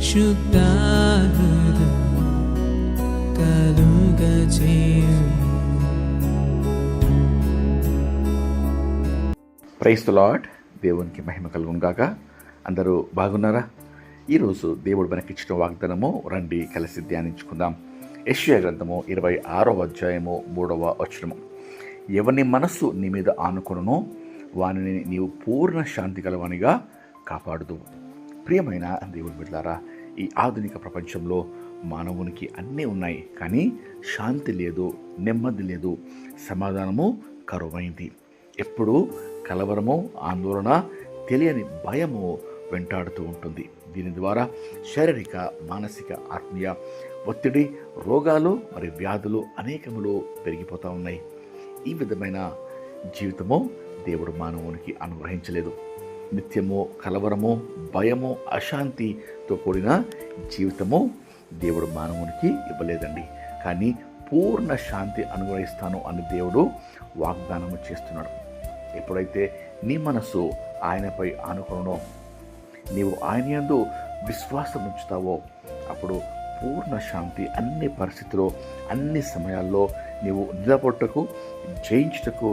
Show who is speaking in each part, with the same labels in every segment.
Speaker 1: పరిశుద్ధాత్మను కలుగజేయుము.
Speaker 2: Praise the lord. దేవునికి మహిమ కలుగును గాక. అందరూ బాగున్నారా? ఈరోజు దేవుడు మనకిచ్చిన వాగ్దానము రండి కలిసి ధ్యానించుకుందాం. యెషయా గ్రంథము 26వ అధ్యాయము 3వ వచనము. ఎవని మనస్సు నీ మీద ఆనుకొనునో వానిని నీవు పూర్ణ శాంతి గలవానిగా కాపాడుదు. ప్రియమైన దేవుని బిడ్డలారా, ఈ ఆధునిక ప్రపంచంలో మానవునికి అన్నీ ఉన్నాయి, కానీ శాంతి లేదు, నెమ్మది లేదు, సమాధానము కరువైంది. ఎప్పుడూ కలవరము, ఆందోళన, తెలియని భయము వెంటాడుతూ ఉంటుంది. దీని ద్వారా శారీరక, మానసిక, ఆత్మీయ ఒత్తిడి, రోగాలు మరియు వ్యాధులు అనేకములు పెరిగిపోతూ ఉన్నాయి. ఈ విధమైన జీవితము దేవుడు మానవునికి అనుగ్రహించలేదు. నిత్యము కలవరము, భయము, అశాంతితో కూడిన జీవితము దేవుడు మానవునికి ఇవ్వలేదండి. కానీ పూర్ణ శాంతి అనుగ్రహిస్తాను అని దేవుడు వాగ్దానము చేస్తున్నాడు. ఎప్పుడైతే నీ మనసు ఆయనపై ఆనుకొనునో, నీవు ఆయన యందు విశ్వాసం ఉంచుతావో, అప్పుడు పూర్ణ శాంతి అన్ని పరిస్థితుల్లో, అన్ని సమయాల్లో నీవు నిలబొట్టకు, జయించుటకు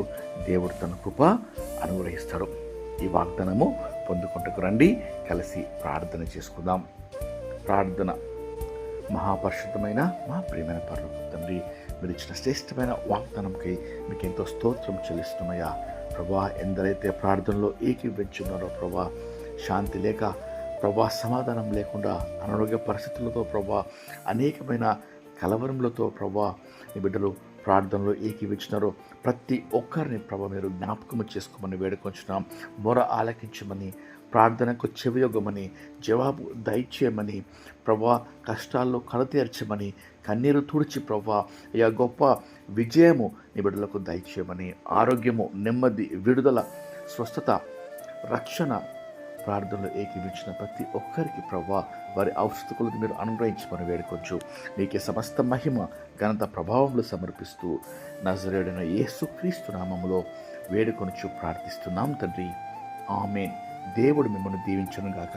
Speaker 2: దేవుడు తన కృప అనుగ్రహిస్తాడు. ఈ వాగ్దానము పొందుకుంటకు రండి, కలిసి ప్రార్థన చేసుకుందాం. ప్రార్థన. మహాపరిశుద్ధమైన మా ప్రియమైన పరలోక తండ్రి, మీరు ఇచ్చిన శ్రేష్టమైన వాగ్దానంకి మీకు ఎంతో స్తోత్రం చెల్లిస్తున్నాయా ప్రభా. ఎందరైతే ప్రార్థనలో ఏకీభవించున్నారో ప్రభా, శాంతి లేక ప్రభా, సమాధానం లేకుండా అనారోగ్య పరిస్థితులతో ప్రభా, అనేకమైన కలవరములతో ప్రభా నీ బిడ్డలు ప్రార్థనలో ఏకీవించినారో ప్రతి ఒక్కరిని ప్రభా మీరు జ్ఞాపకము చేసుకోమని వేడుకొంచున్నాం. మొర ఆలకించమని, ప్రార్థనకు చెవియొగ్గమని, జవాబు దయచేయమని ప్రభా, కష్టాల్లో కలతీర్చమని, కన్నీరు తుడిచి ప్రభా అయ్యా గొప్ప విజయము నీ బిడ్డలకు దయచేయమని, ఆరోగ్యము, నెమ్మది, విడుదల, స్వస్థత, రక్షణ ప్రార్థనలో ఏకీవించిన ప్రతి ఒక్కరికి ప్రభా వారి అవసరతలకు మీరు అనుగ్రహించమని వేడుకొచ్చు. నీకే సమస్త మహిమ, ఘనత, ప్రభావములు సమర్పిస్తూ నజరేయుడైన యేసుక్రీస్తు నామములో వేడుకొనుచు ప్రార్థిస్తున్నాం తండ్రి. ఆమేన్. దేవుడు మిమ్మల్ని దీవించును గాక.